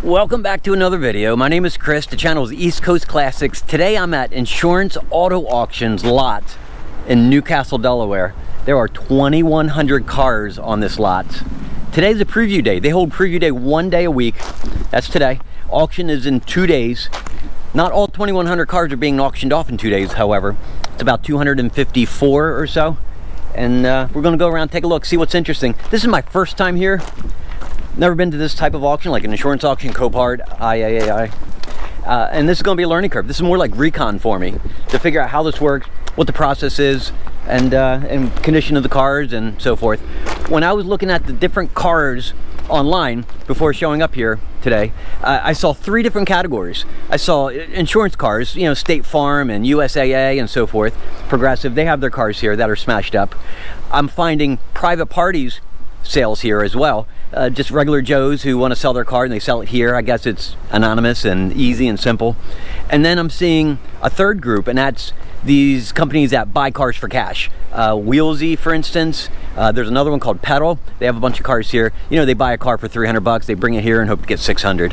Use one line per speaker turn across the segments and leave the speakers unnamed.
Welcome back to another video. My name is Chris. The channel is East Coast Classics. Today I'm at Insurance Auto Auctions lot in Newcastle, Delaware. There are 2,100 cars on this lot. Today's a preview day. They hold preview day 1 day a week. That's today. Auction is in 2 days. Not all 2,100 cars are being auctioned off in 2 days, however. It's about 254 or so. And we're gonna go around, take a look, see what's interesting. This is my first time here. Never been to this type of auction, like an insurance auction, Copart, IAAI. And this is gonna be a learning curve. This is more like recon for me, to figure out how this works, what the process is, and condition of the cars and so forth. When I was looking at the different cars online before showing up here today, I saw 3 different categories. I saw insurance cars, you know, State Farm and USAA and so forth. Progressive, they have their cars here that are smashed up. I'm finding private parties sales here as well. Just regular Joes who want to sell their car and they sell it here. I guess it's anonymous and easy and simple. And then I'm seeing a third group, and that's these companies that buy cars for cash. Wheelsy, for instance. There's another one called Pedal. They have a bunch of cars here. You know, they buy a car for 300 bucks, they bring it here and hope to get 600.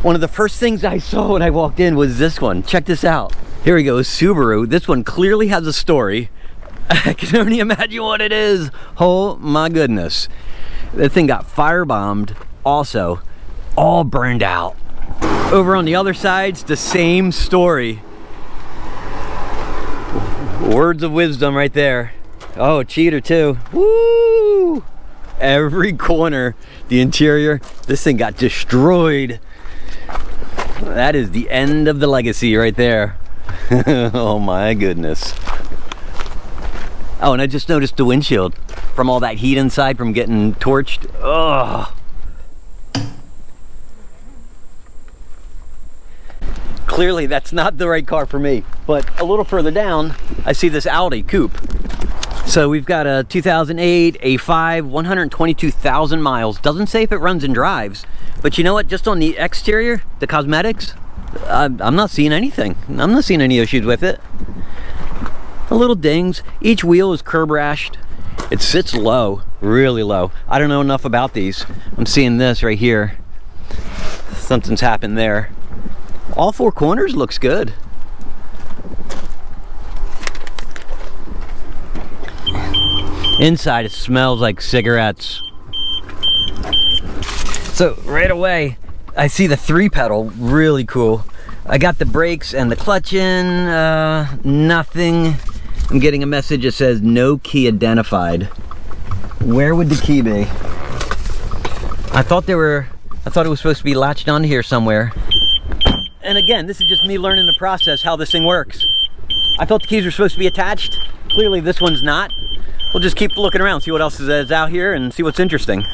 One of the first things I saw when I walked in was this one. Check this out. Here we go, Subaru. This one clearly has a story. I can only imagine what it is. Oh my goodness. That thing got firebombed also, all burned out. Over on the other side's the same story. Words of wisdom right there. Oh, cheater too. Woo! Every corner, the interior, this thing got destroyed. That is the end of the legacy right there. Oh my goodness. Oh, and I just noticed the windshield from all that heat inside from getting torched. Ugh. Clearly that's not the right car for me. But a little further down, I see this Audi coupe. So we've got a 2008 A5, 122,000 miles. Doesn't say if it runs and drives. But you know what? Just on the exterior, the cosmetics, I'm not seeing anything. I'm not seeing any issues with it. A little dings. Each wheel is curb rashed. It sits low, really low. I don't know enough about these. I'm seeing this right here. Something's happened there. All 4 corners looks good. Inside it smells like cigarettes. So right away, I see the 3-pedal, really cool. I got the brakes and the clutch in, nothing. I'm getting a message that says no key identified. Where would the key be? I thought it was supposed to be latched onto here somewhere. And again, this is just me learning the process, how this thing works. I thought the keys were supposed to be attached. Clearly this one's not. We'll just keep looking around, see what else is out here and see what's interesting.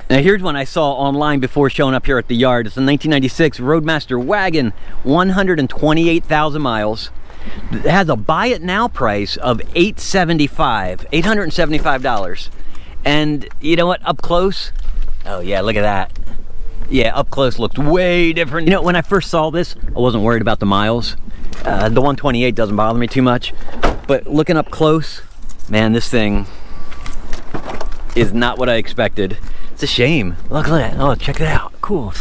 Now here's one I saw online before showing up here at the yard. It's a 1996 Roadmaster wagon, 128,000 miles. It has a buy it now price of $875. And you know what, up close, oh yeah, look at that. Yeah, up close looked way different. You know, when I first saw this, I wasn't worried about the miles. The 128 doesn't bother me too much. But looking up close, man, this thing is not what I expected. It's a shame. Look at that. Oh, check it out. Cool.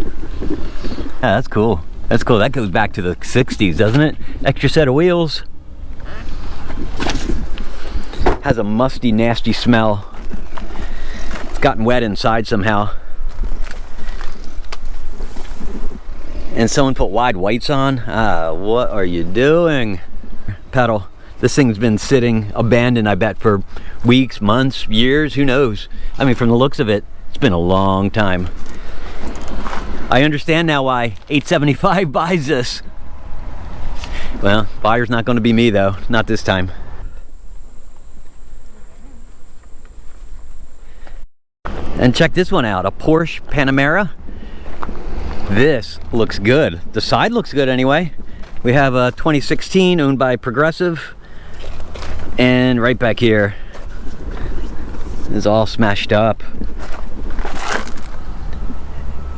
Yeah, that's cool. That's cool. That goes back to the 60s, doesn't it? Extra set of wheels. Has a musty, nasty smell. It's gotten wet inside somehow. And someone put wide whites on. What are you doing? Pedal. This thing's been sitting abandoned, I bet, for weeks, months, years, who knows? I mean, from the looks of it, it's been a long time. I understand now why $875 buys this. Well, buyer's not going to be me though, not this time. And check this one out, a Porsche Panamera. This looks good. The side looks good anyway. We have a 2016 owned by Progressive. And right back here is all smashed up.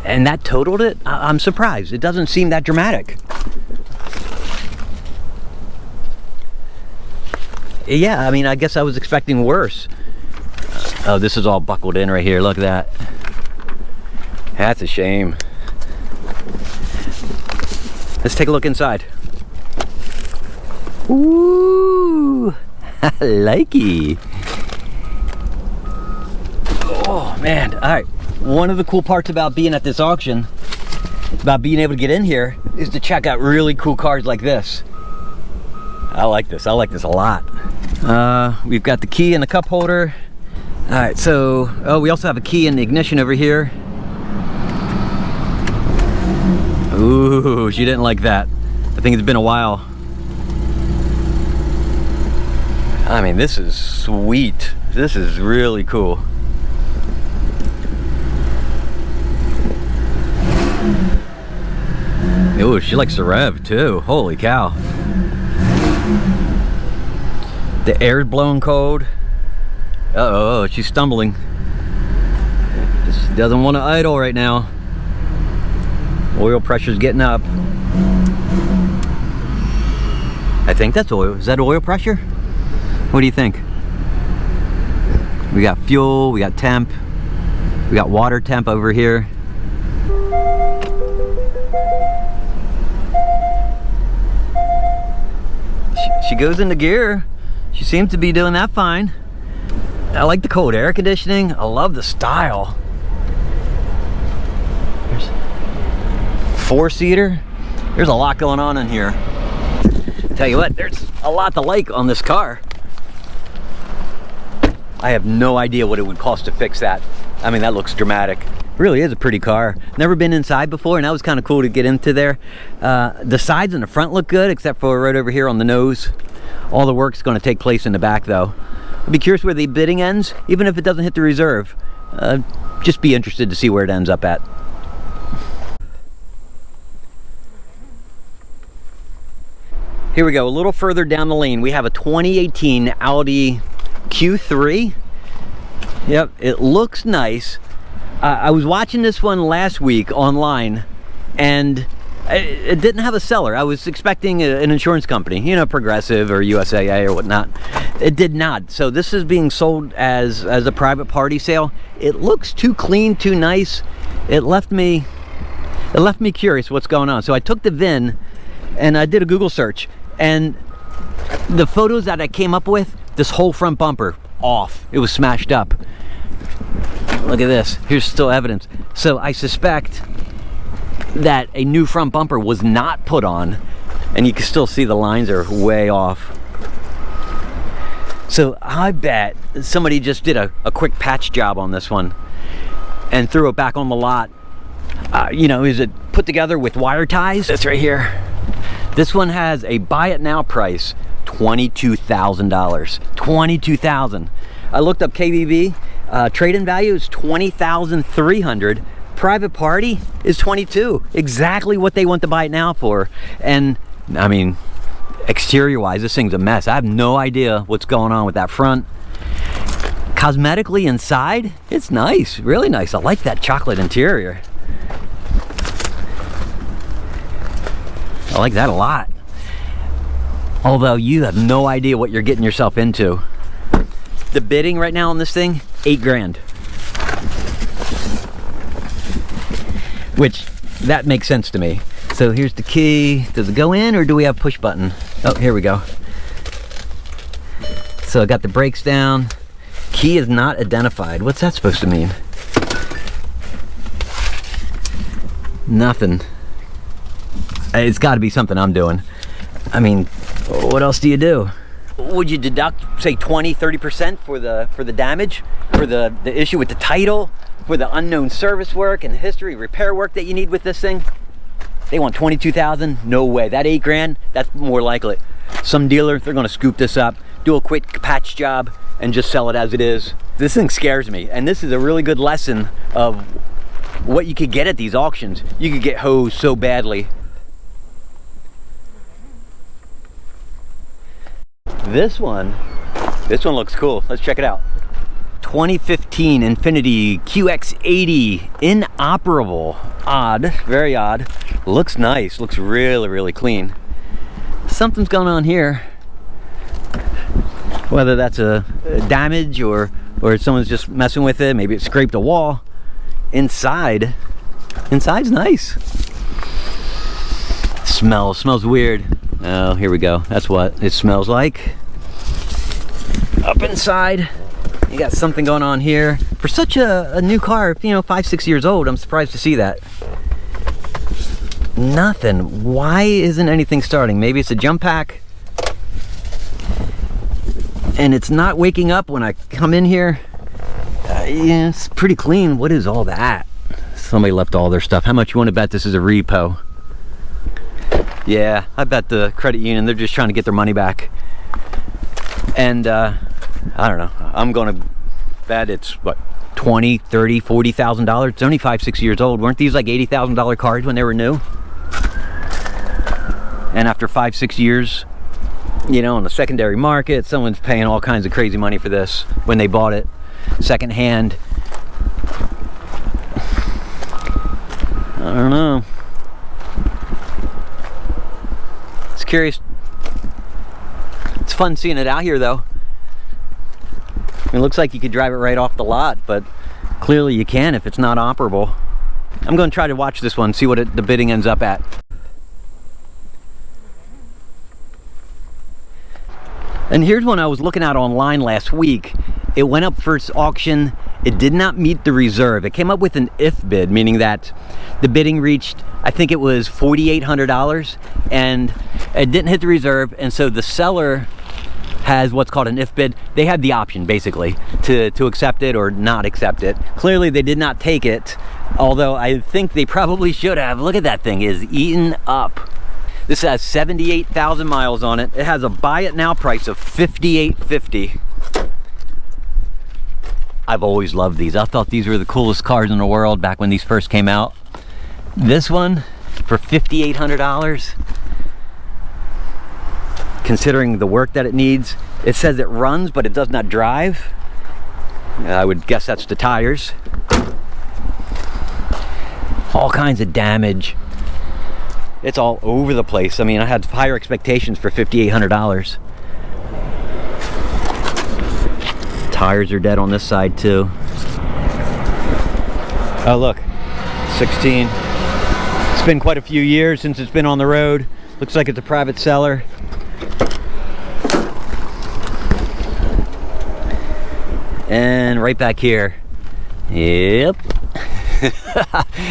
And that totaled it? I'm surprised. It doesn't seem that dramatic. Yeah, I mean, I guess I was expecting worse. Oh, this is all buckled in right here. Look at that. That's a shame. Let's take a look inside. Ooh, I likey. Oh man, all right. One of the cool parts about being at this auction, about being able to get in here, is to check out really cool cars like this. I like this a lot. We've got the key in the cup holder. All right, so, oh, we also have a key in the ignition over here. Ooh, she didn't like that. I think it's been a while. I mean, this is sweet. This is really cool. Ooh, she likes to rev too. Holy cow. The air's blowing cold. Uh-oh, she's stumbling. She doesn't want to idle right now. Oil pressure's getting up. I think that's oil. Is that oil pressure? What do you think? We got fuel, we got temp, we got water temp over here. She goes into gear. She seems to be doing that fine. I like the cold air conditioning. I love the style. There's four-seater. There's a lot going on in here. Tell you what, there's a lot to like on this car. I have no idea what it would cost to fix that. I mean, that looks dramatic. It really is a pretty car. Never been inside before, and that was kind of cool to get into there. The sides and the front look good, except for right over here on the nose. All the work's going to take place in the back, though. I'd be curious where the bidding ends, even if it doesn't hit the reserve. Just be interested to see where it ends up at. Here we go, a little further down the lane. We have a 2018 Audi Q3. Yep, it looks nice. I was watching this one last week online, and it didn't have a seller. I was expecting an insurance company, you know, Progressive or USAA or whatnot. It did not. So this is being sold as a private party sale. It looks too clean, too nice. It left me curious what's going on. So I took the VIN and I did a Google search, and the photos that I came up with, this whole front bumper off. It was smashed up. Look at this. Here's still evidence. So I suspect that a new front bumper was not put on, and you can still see the lines are way off. So I bet somebody just did a quick patch job on this one and threw it back on the lot. You know, is it put together with wire ties? That's right here. This one has a buy it now price, $22,000. $22,000. I looked up KBB. Trade-in value is $20,300. Private party is $22,000. Exactly what they want to buy it now for. And I mean, exterior-wise, this thing's a mess. I have no idea what's going on with that front. Cosmetically inside, it's nice, really nice. I like that chocolate interior. I like that a lot. Although you have no idea what you're getting yourself into. The bidding right now on this thing, $8 grand. Which, that makes sense to me. So here's the key. Does it go in or do we have push button? Oh, here we go. So I got the brakes down. Key is not identified. What's that supposed to mean? Nothing. It's got to be something I'm doing. I mean, what else do you do? Would you deduct, say, 20-30% for the damage, for the issue with the title, for the unknown service work and history repair work that you need with this thing? They want $22,000? No way. That $8 grand, that's more likely. Some dealer, they're going to scoop this up, do a quick patch job, and just sell it as it is. This thing scares me, and this is a really good lesson of what you could get at these auctions. You could get hosed so badly. This one looks cool. Let's check it out. 2015 Infiniti QX80, inoperable. Odd, very odd. Looks nice, looks really, really clean. Something's going on here. Whether that's a damage or or someone's just messing with it. Maybe it scraped a wall. Inside's nice. Smells weird. Oh, here we go. That's what it smells like. Up inside, you got something going on here. For such a new car, you know, 5-6 years old, I'm surprised to see that. Nothing. Why isn't anything starting? Maybe it's a jump pack and it's not waking up when I come in here. Yeah, it's pretty clean. What is all that? Somebody left all their stuff. How much you want to bet this is a repo? Yeah, I bet the credit union, they're just trying to get their money back. And I don't know, I'm gonna bet it's what, $20,000, $30,000, $40,000. It's only 5-6 years old. Weren't these like $80,000 cars when they were new? And after 5-6 years, you know, on the secondary market, someone's paying all kinds of crazy money for this when they bought it secondhand. I don't know. It's curious. It's fun seeing it out here though. It looks like you could drive it right off the lot, but clearly you can if it's not operable. I'm going to try to watch this one, see what the bidding ends up at. And here's one I was looking at online last week. It went up for auction. It did not meet the reserve. It came up with an if bid, meaning that the bidding reached, I think it was $4,800, and it didn't hit the reserve, and so the seller has what's called an if bid. They had the option basically to accept it or not accept it. Clearly they did not take it, although I think they probably should have. Look at that thing, is eaten up. This has 78,000 miles on it. It has a buy it now price of $58.50. I've always loved these. I thought these were the coolest cars in the world back when these first came out. This one for $5,800. Considering the work that it needs, it says it runs, but it does not drive. I would guess that's the tires. All kinds of damage. It's all over the place. I mean, I had higher expectations for $5,800. Tires are dead on this side too. Oh look, 16. It's been quite a few years since it's been on the road. Looks like it's a private seller. And right back here. Yep.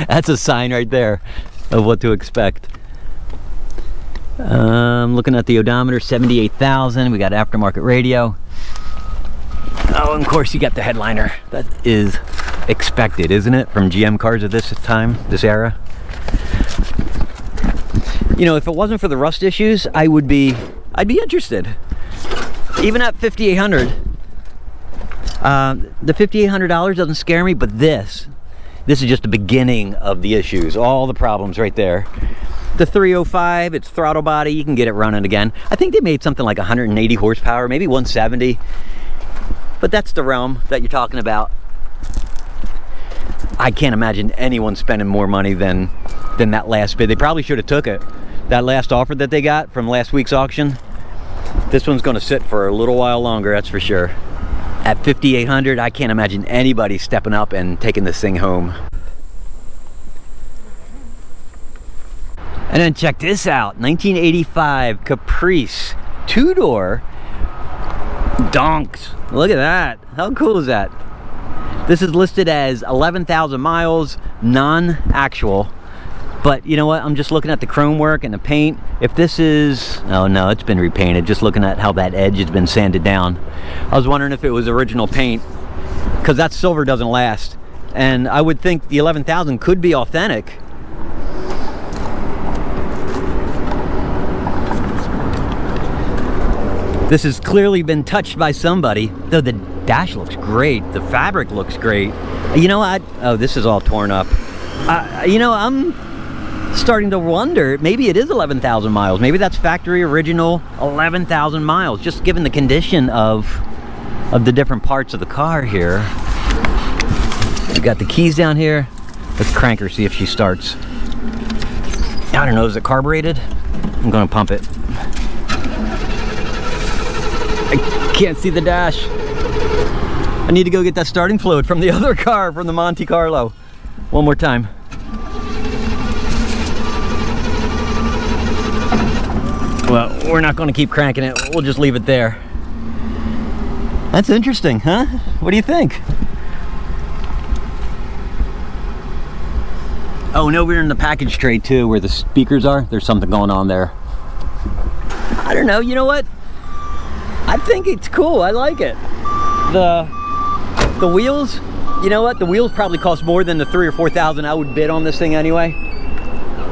That's a sign right there of what to expect. Looking at the odometer, 78,000. We got aftermarket radio. Oh, and of course you got the headliner. That is expected, isn't it, from GM cars of this time, this era? You know, if it wasn't for the rust issues, I'd be interested. Even at $5,800. The $5,800 doesn't scare me, but this is just the beginning of the issues. All the problems right there. The 305, it's throttle body, you can get it running again. I think they made something like 180 horsepower, maybe 170. But that's the realm that you're talking about. I can't imagine anyone spending more money than that last bid. They probably should have took it. That last offer that they got from last week's auction. This one's gonna sit for a little while longer, that's for sure. At $5,800, I can't imagine anybody stepping up and taking this thing home. And then check this out, 1985 Caprice, two-door donks. Look at that. How cool is that? This is listed as 11,000 miles, non-actual. But you know what? I'm just looking at the chrome work and the paint. If this is, oh no, it's been repainted. Just looking at how that edge has been sanded down. I was wondering if it was original paint, because that silver doesn't last. And I would think the 11,000 could be authentic. This has clearly been touched by somebody, though the dash looks great. The fabric looks great. You know what? Oh, this is all torn up. You know, I'm starting to wonder, maybe it is 11,000 miles. Maybe that's factory original 11,000 miles, just given the condition of the different parts of the car here. We got the keys down here. Let's crank her, see if she starts. I don't know, is it carbureted? I'm gonna pump it. I can't see the dash. I need to go get that starting fluid from the other car, from the Monte Carlo. One more time. Well, we're not going to keep cranking it. We'll just leave it there. That's interesting, huh? What do you think? Oh, no, we're in the package tray too, where the speakers are. There's something going on there. I don't know, you know what? I think it's cool, I like it. The wheels, you know what? The wheels probably cost more than the $3,000 or $4,000 I would bid on this thing anyway.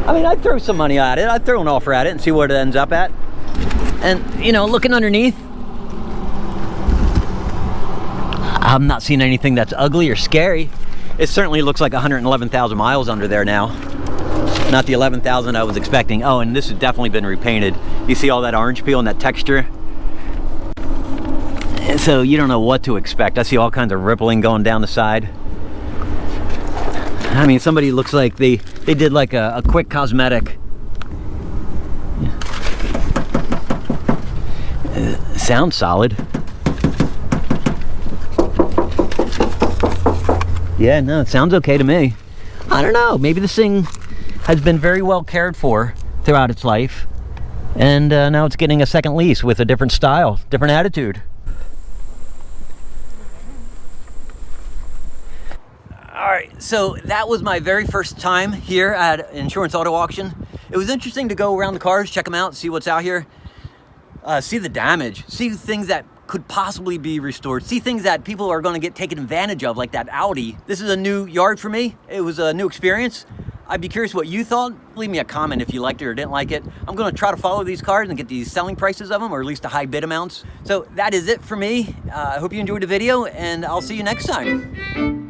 I mean, I'd throw some money at it. I'd throw an offer at it and see what it ends up at. And, you know, looking underneath, I'm not seeing anything that's ugly or scary. It certainly looks like 111,000 miles under there now. Not the 11,000 I was expecting. Oh, and this has definitely been repainted. You see all that orange peel and that texture? And so you don't know what to expect. I see all kinds of rippling going down the side. I mean, somebody looks like they did like a quick cosmetic. Sounds solid. Yeah, no, it sounds okay to me. I don't know, maybe this thing has been very well cared for throughout its life, and now it's getting a second lease with a different style, different attitude. All right, so that was my very first time here at Insurance Auto Auction. It was interesting to go around the cars, check them out, see what's out here, see the damage, see things that could possibly be restored, see things that people are going to get taken advantage of, like that Audi. This is a new yard for me. It was a new experience. I'd be curious what you thought. Leave me a comment if you liked it or didn't like it. I'm going to try to follow these cars and get these selling prices of them, or at least the high bid amounts. So that is it for me. I hope you enjoyed the video, and I'll see you next time.